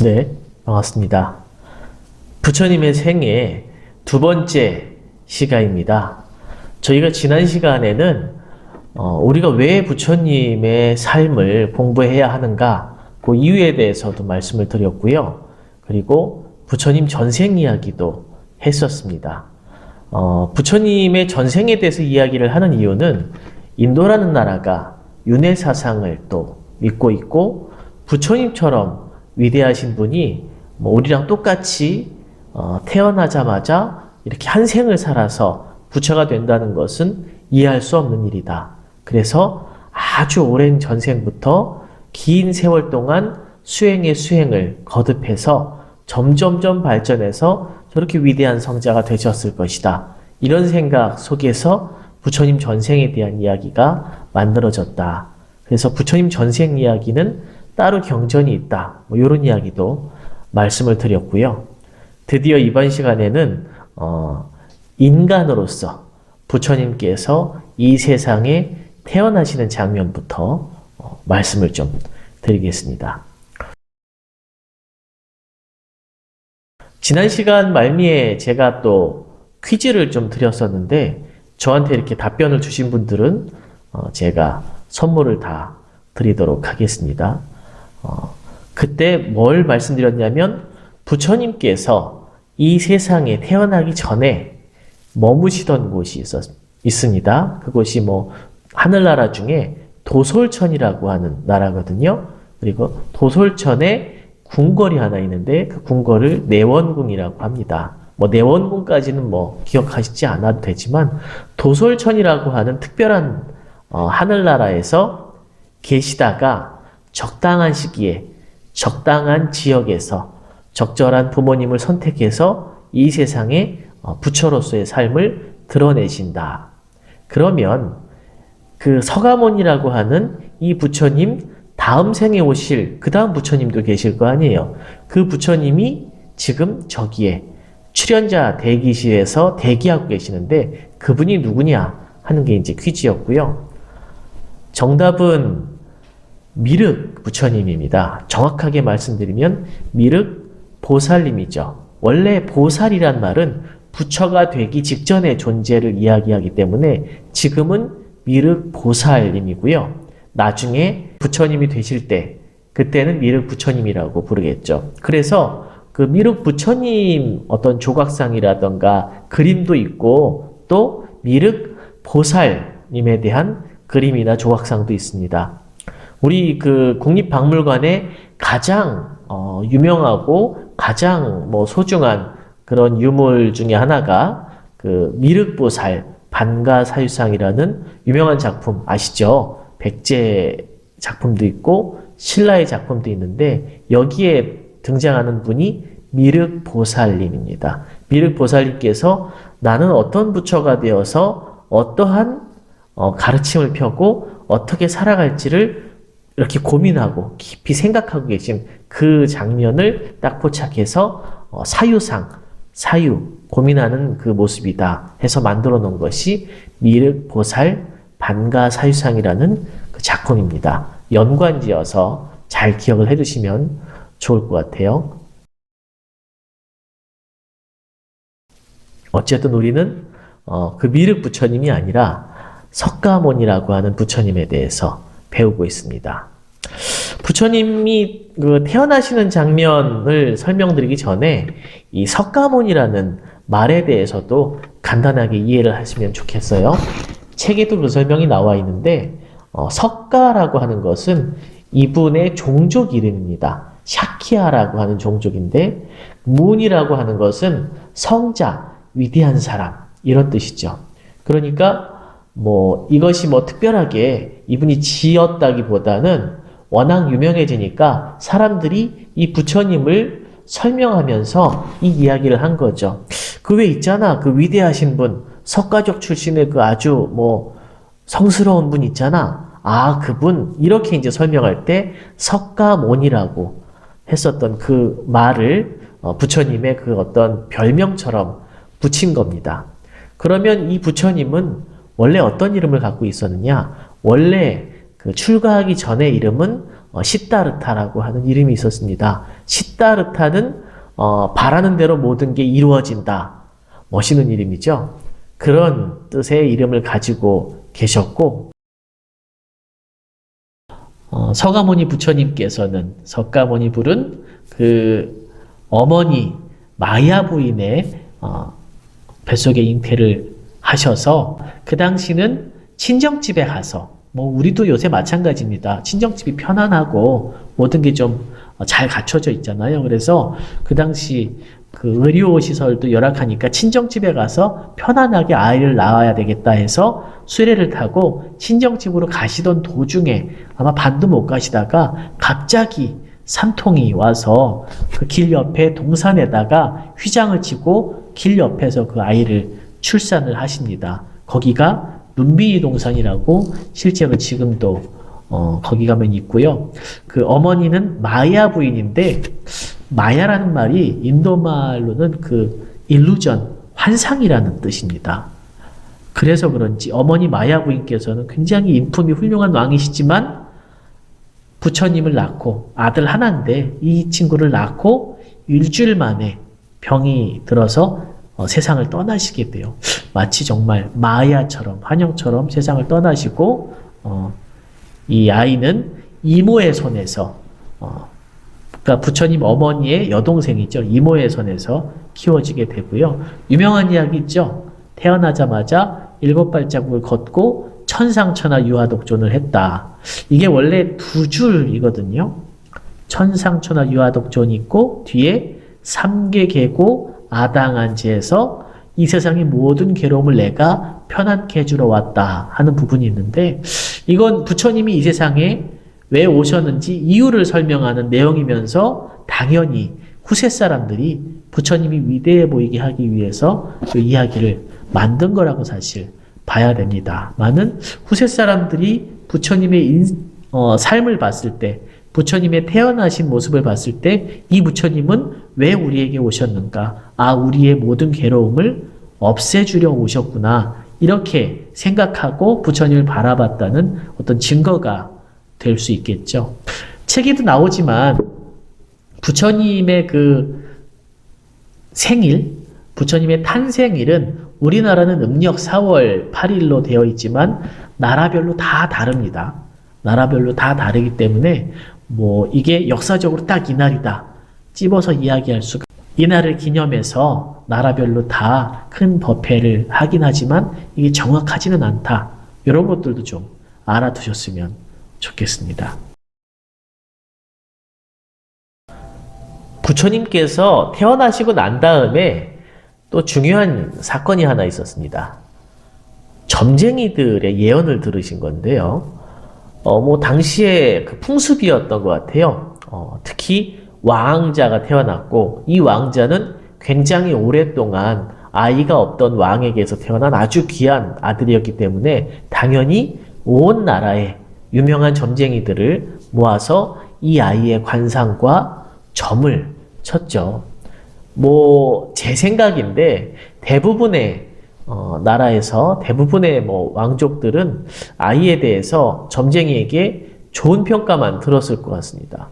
네, 반갑습니다. 부처님의 생애 두 번째 시간입니다. 저희가 지난 시간에는 우리가 왜 부처님의 삶을 공부해야 하는가 그 이유에 대해서도 말씀을 드렸고요. 그리고 부처님 전생 이야기도 했었습니다. 부처님의 전생에 대해서 이야기를 하는 이유는 인도라는 나라가 윤회 사상을 또 믿고 있고 부처님처럼 위대하신 분이 우리랑 똑같이 태어나자마자 이렇게 한 생을 살아서 부처가 된다는 것은 이해할 수 없는 일이다. 그래서 아주 오랜 전생부터 긴 세월 동안 수행의 수행을 거듭해서 점점점 발전해서 저렇게 위대한 성자가 되셨을 것이다. 이런 생각 속에서 부처님 전생에 대한 이야기가 만들어졌다. 그래서 부처님 전생 이야기는 따로 경전이 있다. 이런 이야기도 말씀을 드렸고요. 드디어 이번 시간에는 인간으로서 부처님께서 이 세상에 태어나시는 장면부터 말씀을 좀 드리겠습니다. 지난 시간 말미에 제가 또 퀴즈를 좀 드렸었는데 저한테 이렇게 답변을 주신 분들은 제가 선물을 다 드리도록 하겠습니다. 그때 뭘 말씀드렸냐면 부처님께서 이 세상에 태어나기 전에 머무시던 곳이 있습니다. 그곳이 하늘나라 중에 도솔천이라고 하는 나라거든요. 그리고 도솔천에 궁궐이 하나 있는데 그 궁궐을 내원궁이라고 합니다. 내원궁까지는 기억하시지 않아도 되지만 도솔천이라고 하는 특별한 하늘나라에서 계시다가 적당한 시기에 적당한 지역에서 적절한 부모님을 선택해서 이 세상에 부처로서의 삶을 드러내신다. 그러면 그 서가모니라고 하는 이 부처님 다음 생에 오실 그 다음 부처님도 계실 거 아니에요. 그 부처님이 지금 저기에 출연자 대기실에서 대기하고 계시는데 그분이 누구냐 하는 게 이제 퀴즈였고요. 정답은 미륵 부처님입니다. 정확하게 말씀드리면 미륵 보살님이죠. 원래 보살이란 말은 부처가 되기 직전의 존재를 이야기하기 때문에 지금은 미륵 보살님이고요. 나중에 부처님이 되실 때 그때는 미륵 부처님이라고 부르겠죠. 그래서 그 미륵 부처님 어떤 조각상이라던가 그림도 있고 또 미륵 보살님에 대한 그림이나 조각상도 있습니다. 우리 그 국립박물관에 가장 유명하고 가장 소중한 그런 유물 중에 하나가 그 미륵보살 반가사유상이라는 유명한 작품 아시죠? 백제 작품도 있고 신라의 작품도 있는데 여기에 등장하는 분이 미륵보살님입니다. 미륵보살님께서 나는 어떤 부처가 되어서 어떠한 가르침을 펴고 어떻게 살아갈지를 이렇게 고민하고 깊이 생각하고 계신 그 장면을 딱 포착해서 사유, 고민하는 그 모습이다 해서 만들어 놓은 것이 미륵보살 반가사유상이라는 그 작품입니다. 연관지어서 잘 기억을 해두시면 좋을 것 같아요. 어쨌든 우리는 그 미륵 부처님이 아니라 석가모니라고 하는 부처님에 대해서 배우고 있습니다. 부처님이 그 태어나시는 장면을 설명드리기 전에 이 석가모니라는 말에 대해서도 간단하게 이해를 하시면 좋겠어요. 책에도 그 설명이 나와 있는데 석가라고 하는 것은 이분의 종족 이름입니다. 샤키야라고 하는 종족인데 문이라고 하는 것은 성자, 위대한 사람 이런 뜻이죠. 그러니까 이것이 특별하게 이분이 지었다기보다는 워낙 유명해지니까 사람들이 이 부처님을 설명하면서 이 이야기를 한 거죠. 그 왜 있잖아. 그 위대하신 분, 석가족 출신의 그 아주 성스러운 분 있잖아. 그분 이렇게 이제 설명할 때 석가모니라고 했었던 그 말을 부처님의 그 어떤 별명처럼 붙인 겁니다. 그러면 이 부처님은 원래 어떤 이름을 갖고 있었느냐? 원래 그 출가하기 전의 이름은 시다르타라고 하는 이름이 있었습니다. 시다르타는 바라는 대로 모든 게 이루어진다. 멋있는 이름이죠. 그런 뜻의 이름을 가지고 계셨고, 서가모니 부처님께서는 석가모니 불은 그 어머니 마야 부인의 뱃속에 잉태를 하셔서 그 당시는 친정집에 가서, 뭐 우리도 요새 마찬가지입니다. 친정집이 편안하고 모든 게 좀 잘 갖춰져 있잖아요. 그래서 그 당시 그 의료 시설도 열악하니까 친정집에 가서 편안하게 아이를 낳아야 되겠다 해서 수레를 타고 친정집으로 가시던 도중에 아마 반도 못 가시다가 갑자기 산통이 와서 그 길 옆에 동산에다가 휘장을 치고 길 옆에서 그 아이를 출산을 하십니다. 거기가 눈비이 동산이라고 실제로 지금도 거기 가면 있고요. 그 어머니는 마야 부인인데, 마야라는 말이 인도 말로는 그 일루전, 환상이라는 뜻입니다. 그래서 그런지 어머니 마야 부인께서는 굉장히 인품이 훌륭한 왕이시지만 부처님을 낳고, 아들 하나인데 이 친구를 낳고 일주일 만에 병이 들어서 세상을 떠나시게 돼요. 마치 정말 마야처럼, 환영처럼 세상을 떠나시고, 이 아이는 이모의 손에서, 그러니까 부처님 어머니의 여동생이죠. 이모의 손에서 키워지게 되고요. 유명한 이야기 있죠. 태어나자마자 7발자국을 걷고 천상천하 유아독존을 했다. 이게 원래 2줄이거든요. 천상천하 유아독존이 있고 뒤에 삼계계고 아당한지에서 이 세상의 모든 괴로움을 내가 편안케 해주러 왔다 하는 부분이 있는데, 이건 부처님이 이 세상에 왜 오셨는지 이유를 설명하는 내용이면서 당연히 후세 사람들이 부처님이 위대해 보이게 하기 위해서 그 이야기를 만든 거라고 사실 봐야 됩니다. 많은 후세 사람들이 부처님의 삶을 봤을 때, 부처님의 태어나신 모습을 봤을 때 이 부처님은 왜 우리에게 오셨는가? 아, 우리의 모든 괴로움을 없애주려 오셨구나. 이렇게 생각하고 부처님을 바라봤다는 어떤 증거가 될 수 있겠죠. 책에도 나오지만 부처님의 그 생일, 부처님의 탄생일은 우리나라는 음력 4월 8일로 되어 있지만 나라별로 다 다릅니다. 나라별로 다 다르기 때문에 뭐 이게 역사적으로 딱 이날이다 찝어서 이야기할 수가, 이날을 기념해서 나라별로 다 큰 법회를 하긴 하지만 이게 정확하지는 않다. 이런 것들도 좀 알아두셨으면 좋겠습니다. 부처님께서 태어나시고 난 다음에 또 중요한 사건이 하나 있었습니다. 점쟁이들의 예언을 들으신 건데요. 뭐 당시에 그 풍습이었던 것 같아요. 특히 왕자가 태어났고, 이 왕자는 굉장히 오랫동안 아이가 없던 왕에게서 태어난 아주 귀한 아들이었기 때문에 당연히 온 나라의 유명한 점쟁이들을 모아서 이 아이의 관상과 점을 쳤죠. 뭐 제 생각인데 대부분의 나라에서 대부분의 뭐 왕족들은 아이에 대해서 점쟁이에게 좋은 평가만 들었을 것 같습니다.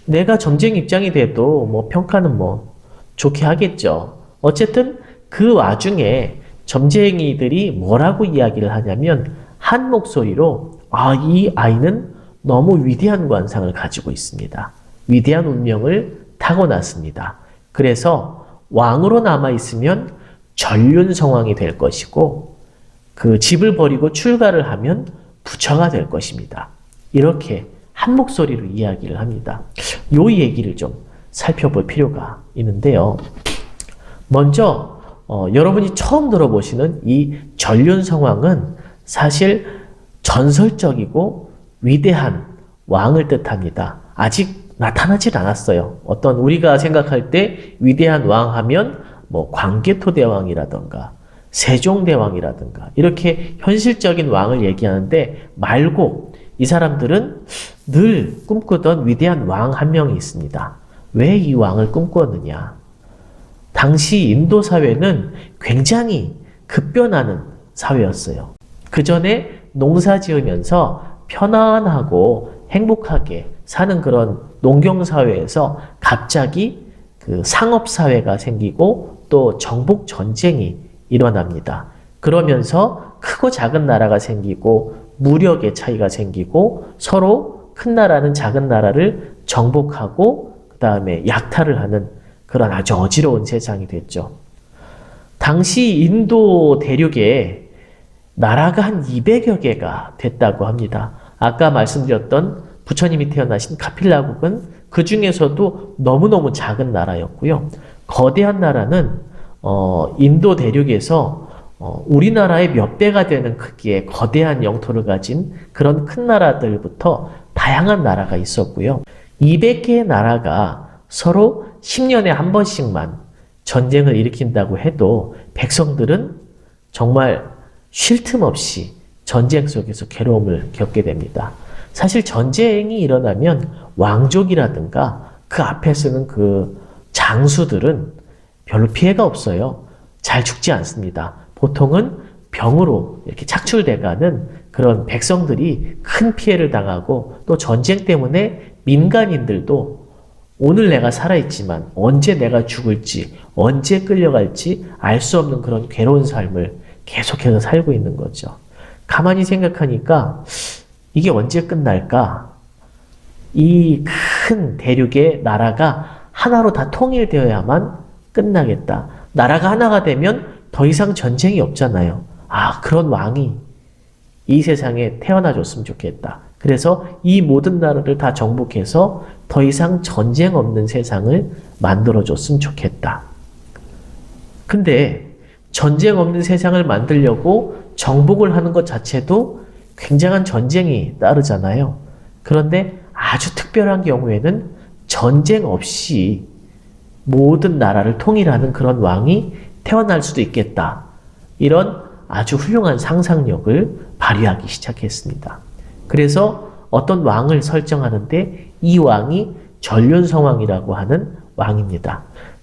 내가 점쟁이 입장이 돼도 뭐 평가는 뭐 좋게 하겠죠. 어쨌든 그 와중에 점쟁이들이 뭐라고 이야기를 하냐면 한 목소리로 이 아이는 너무 위대한 관상을 가지고 있습니다. 위대한 운명을 타고났습니다. 그래서 왕으로 남아있으면 전륜성왕이 될 것이고, 그 집을 버리고 출가를 하면 부처가 될 것입니다. 이렇게 한 목소리로 이야기를 합니다. 요 얘기를 좀 살펴볼 필요가 있는데요. 먼저 여러분이 처음 들어보시는 이 전륜성왕은 사실 전설적이고 위대한 왕을 뜻합니다. 아직 나타나질 않았어요. 어떤 우리가 생각할 때 위대한 왕 하면 뭐 광개토대왕이라던가 세종대왕이라든가 이렇게 현실적인 왕을 얘기하는데 말고, 이 사람들은 늘 꿈꾸던 위대한 왕 한 명이 있습니다. 왜 이 왕을 꿈꾸었느냐? 당시 인도 사회는 굉장히 급변하는 사회였어요. 그 전에 농사 지으면서 편안하고 행복하게 사는 그런 농경사회에서 갑자기 그 상업사회가 생기고 또 정복 전쟁이 일어납니다. 그러면서 크고 작은 나라가 생기고 무력의 차이가 생기고 서로 큰 나라는 작은 나라를 정복하고 그 다음에 약탈을 하는 그런 아주 어지러운 세상이 됐죠. 당시 인도 대륙에 나라가 한 200여 개가 됐다고 합니다. 아까 말씀드렸던 부처님이 태어나신 카필라국은 그 중에서도 너무너무 작은 나라였고요. 거대한 나라는 인도 대륙에서 우리나라의 몇 배가 되는 크기의 거대한 영토를 가진 그런 큰 나라들부터 다양한 나라가 있었고요. 200개의 나라가 서로 10년에 한 번씩만 전쟁을 일으킨다고 해도 백성들은 정말 쉴 틈 없이 전쟁 속에서 괴로움을 겪게 됩니다. 사실 전쟁이 일어나면 왕족이라든가 그 앞에 서는 그 장수들은 별로 피해가 없어요. 잘 죽지 않습니다. 보통은 병으로 이렇게 착출돼가는 그런 백성들이 큰 피해를 당하고 또 전쟁 때문에 민간인들도 오늘 내가 살아있지만 언제 내가 죽을지 언제 끌려갈지 알 수 없는 그런 괴로운 삶을 계속해서 살고 있는 거죠. 가만히 생각하니까 이게 언제 끝날까? 이 큰 대륙의 나라가 하나로 다 통일되어야만 끝나겠다. 나라가 하나가 되면 더 이상 전쟁이 없잖아요. 아, 그런 왕이 이 세상에 태어나줬으면 좋겠다. 그래서 이 모든 나라를 다 정복해서 더 이상 전쟁 없는 세상을 만들어줬으면 좋겠다. 근데 전쟁 없는 세상을 만들려고 정복을 하는 것 자체도 굉장한 전쟁이 따르잖아요. 그런데 아주 특별한 경우에는 전쟁 없이 모든 나라를 통일하는 그런 왕이 태어날 수도 있겠다. 이런 아주 훌륭한 상상력을 발휘하기 시작했습니다. 그래서 어떤 왕을 설정하는데 이 왕이 전륜성왕이라고 하는 왕입니다.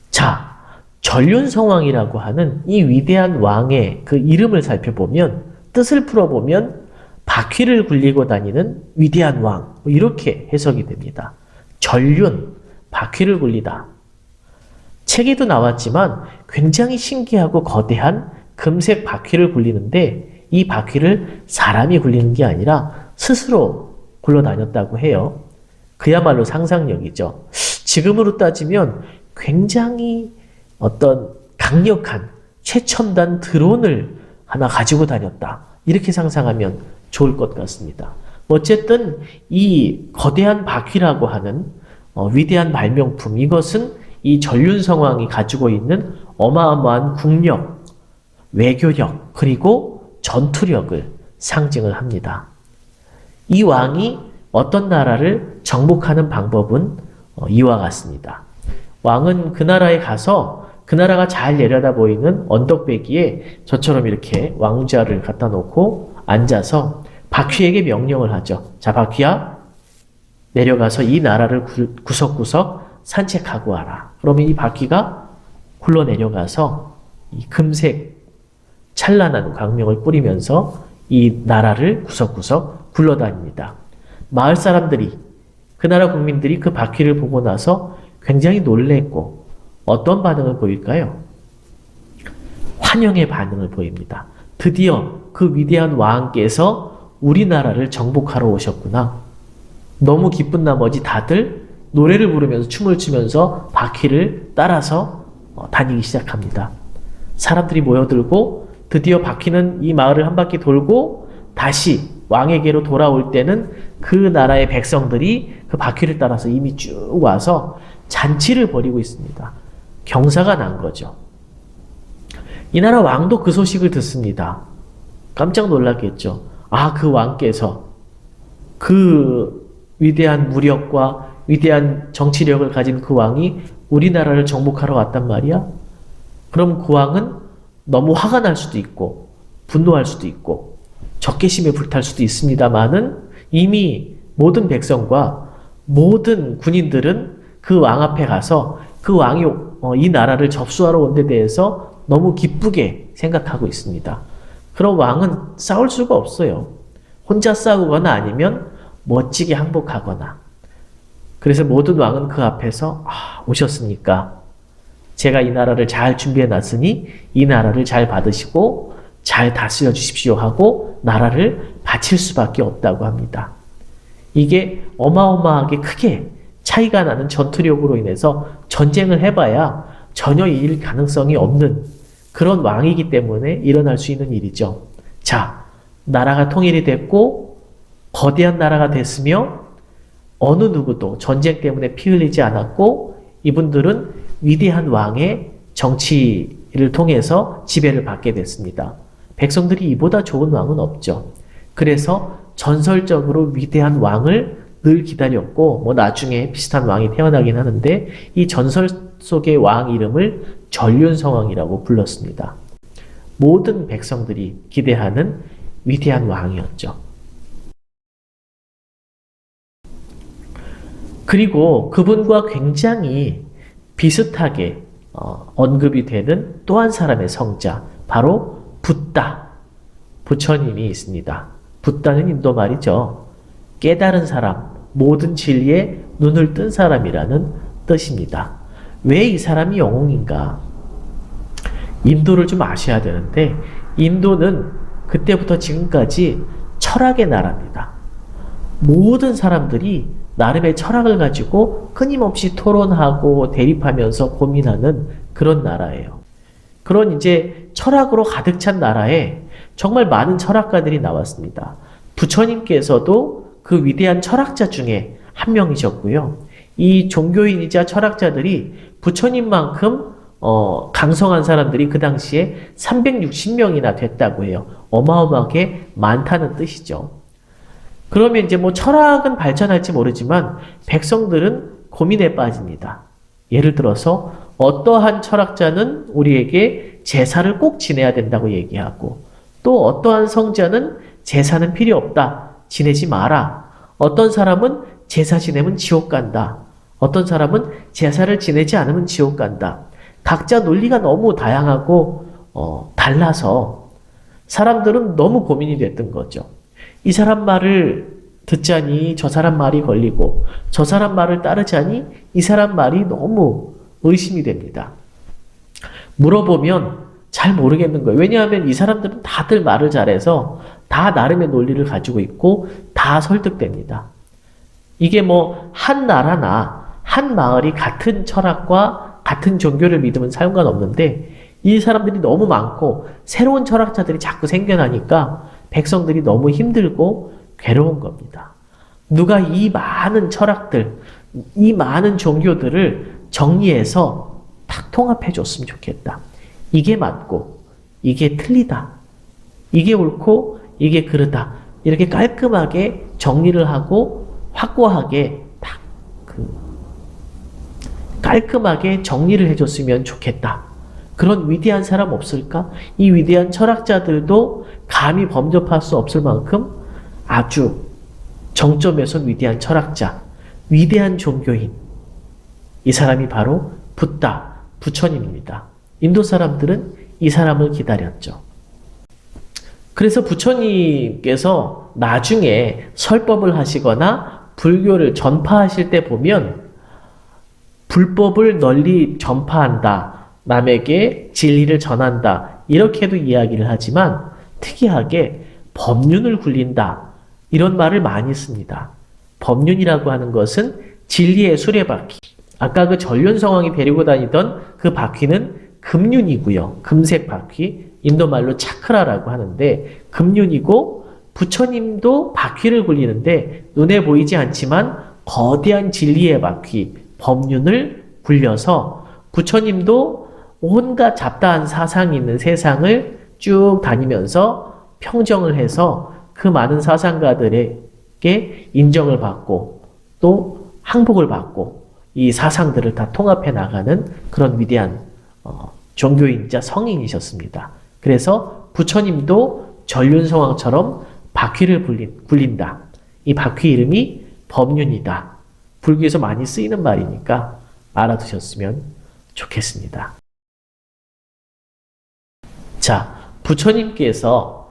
자, 전륜성왕이라고 하는 이 위대한 왕의 그 이름을 살펴보면 뜻을 풀어보면 바퀴를 굴리고 다니는 위대한 왕 이렇게 해석이 됩니다. 전륜, 바퀴를 굴리다. 책에도 나왔지만 굉장히 신기하고 거대한 금색 바퀴를 굴리는데 이 바퀴를 사람이 굴리는 게 아니라 스스로 굴러다녔다고 해요. 그야말로 상상력이죠. 지금으로 따지면 굉장히 어떤 강력한 최첨단 드론을 하나 가지고 다녔다. 이렇게 상상하면 좋을 것 같습니다. 어쨌든 이 거대한 바퀴라고 하는 위대한 발명품, 이것은 이 전륜성왕이 가지고 있는 어마어마한 국력, 외교력, 그리고 전투력을 상징을 합니다. 이 왕이 어떤 나라를 정복하는 방법은 이와 같습니다. 왕은 그 나라에 가서 그 나라가 잘 내려다 보이는 언덕배기에 저처럼 이렇게 왕자를 갖다 놓고 앉아서 바퀴에게 명령을 하죠. 자, 바퀴야, 내려가서 이 나라를 구석구석 산책하고 와라. 그러면 이 바퀴가 굴러 내려가서 이 금색 찬란한 광명을 뿌리면서 이 나라를 구석구석 굴러다닙니다. 마을 사람들이, 그 나라 국민들이 그 바퀴를 보고 나서 굉장히 놀랬고 어떤 반응을 보일까요? 환영의 반응을 보입니다. 드디어 그 위대한 왕께서 우리나라를 정복하러 오셨구나. 너무 기쁜 나머지 다들 노래를 부르면서 춤을 추면서 바퀴를 따라서 다니기 시작합니다. 사람들이 모여들고 드디어 바퀴는 이 마을을 한 바퀴 돌고 다시 왕에게로 돌아올 때는 그 나라의 백성들이 그 바퀴를 따라서 이미 쭉 와서 잔치를 벌이고 있습니다. 경사가 난 거죠. 이 나라 왕도 그 소식을 듣습니다. 깜짝 놀랐겠죠. 아, 그 왕께서 그 위대한 무력과 위대한 정치력을 가진 그 왕이 우리나라를 정복하러 왔단 말이야? 그럼 그 왕은 너무 화가 날 수도 있고 분노할 수도 있고 적개심에 불탈 수도 있습니다만은 이미 모든 백성과 모든 군인들은 그 왕 앞에 가서 그 왕이 이 나라를 접수하러 온 데 대해서 너무 기쁘게 생각하고 있습니다. 그럼 왕은 싸울 수가 없어요. 혼자 싸우거나 아니면 멋지게 항복하거나 그래서 모든 왕은 그 앞에서 오셨으니까 제가 이 나라를 잘 준비해 놨으니 이 나라를 잘 받으시고 잘 다스려 주십시오 하고 나라를 바칠 수밖에 없다고 합니다. 이게 어마어마하게 크게 차이가 나는 전투력으로 인해서 전쟁을 해봐야 전혀 이길 가능성이 없는 그런 왕이기 때문에 일어날 수 있는 일이죠. 자, 나라가 통일이 됐고 거대한 나라가 됐으며 어느 누구도 전쟁 때문에 피 흘리지 않았고 이분들은 위대한 왕의 정치를 통해서 지배를 받게 됐습니다. 백성들이 이보다 좋은 왕은 없죠. 그래서 전설적으로 위대한 왕을 늘 기다렸고 뭐 나중에 비슷한 왕이 태어나긴 하는데 이 전설 속의 왕 이름을 전륜성왕이라고 불렀습니다. 모든 백성들이 기대하는 위대한 왕이었죠. 그리고 그분과 굉장히 비슷하게 언급이 되는 또 한 사람의 성자, 바로 붓다, 부처님이 있습니다. 붓다는 인도 말이죠. 깨달은 사람, 모든 진리에 눈을 뜬 사람이라는 뜻입니다. 왜 이 사람이 영웅인가? 인도를 좀 아셔야 되는데 인도는 그때부터 지금까지 철학의 나라입니다. 모든 사람들이 나름의 철학을 가지고 끊임없이 토론하고 대립하면서 고민하는 그런 나라예요. 그런 이제 철학으로 가득 찬 나라에 정말 많은 철학가들이 나왔습니다. 부처님께서도 그 위대한 철학자 중에 한 명이셨고요. 이 종교인이자 철학자들이 부처님만큼 강성한 사람들이 그 당시에 360명이나 됐다고 해요. 어마어마하게 많다는 뜻이죠. 그러면 이제 뭐 철학은 발전할지 모르지만 백성들은 고민에 빠집니다. 예를 들어서 어떠한 철학자는 우리에게 제사를 꼭 지내야 된다고 얘기하고 또 어떠한 성자는 제사는 필요 없다. 지내지 마라. 어떤 사람은 제사 지내면 지옥 간다. 어떤 사람은 제사를 지내지 않으면 지옥 간다. 각자 논리가 너무 다양하고 달라서 사람들은 너무 고민이 됐던 거죠. 이 사람 말을 듣자니 저 사람 말이 걸리고 저 사람 말을 따르자니 이 사람 말이 너무 의심이 됩니다. 물어보면 잘 모르겠는 거예요. 왜냐하면 이 사람들은 다들 말을 잘해서 다 나름의 논리를 가지고 있고 다 설득됩니다. 이게 뭐 한 나라나 한 마을이 같은 철학과 같은 종교를 믿으면 상관없는데 이 사람들이 너무 많고 새로운 철학자들이 자꾸 생겨나니까 백성들이 너무 힘들고 괴로운 겁니다. 누가 이 많은 철학들, 이 많은 종교들을 정리해서 딱 통합해 줬으면 좋겠다. 이게 맞고 이게 틀리다. 이게 옳고 이게 그르다. 이렇게 깔끔하게 정리를 하고 확고하게 딱 깔끔하게 정리를 해줬으면 좋겠다. 그런 위대한 사람 없을까? 이 위대한 철학자들도 감히 범접할 수 없을 만큼 아주 정점에서 위대한 철학자, 위대한 종교인. 이 사람이 바로 붓다, 부처님입니다. 인도 사람들은 이 사람을 기다렸죠. 그래서 부처님께서 나중에 설법을 하시거나 불교를 전파하실 때 보면 불법을 널리 전파한다. 남에게 진리를 전한다. 이렇게도 이야기를 하지만 특이하게 법륜을 굴린다. 이런 말을 많이 씁니다. 법륜이라고 하는 것은 진리의 수레바퀴. 아까 그 전륜성왕이 데리고 다니던 그 바퀴는 금륜이고요. 금색 바퀴. 인도말로 차크라라고 하는데 금륜이고 부처님도 바퀴를 굴리는데 눈에 보이지 않지만 거대한 진리의 바퀴, 법륜을 굴려서 부처님도 온갖 잡다한 사상이 있는 세상을 쭉 다니면서 평정을 해서 그 많은 사상가들에게 인정을 받고 또 항복을 받고 이 사상들을 다 통합해 나가는 그런 위대한 종교인자 성인이셨습니다. 그래서 부처님도 전륜성왕처럼 바퀴를 굴린다. 이 바퀴 이름이 법륜이다. 불교에서 많이 쓰이는 말이니까 알아두셨으면 좋겠습니다. 자, 부처님께서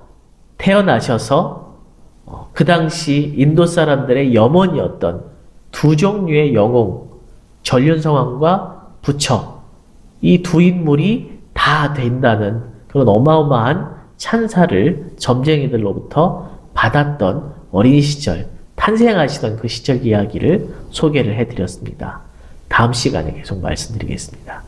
태어나셔서 그 당시 인도 사람들의 염원이었던 두 종류의 영웅, 전륜성왕과 부처, 이 두 인물이 다 된다는 그런 어마어마한 찬사를 점쟁이들로부터 받았던 어린 시절, 탄생하시던 그 시절 이야기를 소개를 해드렸습니다. 다음 시간에 계속 말씀드리겠습니다.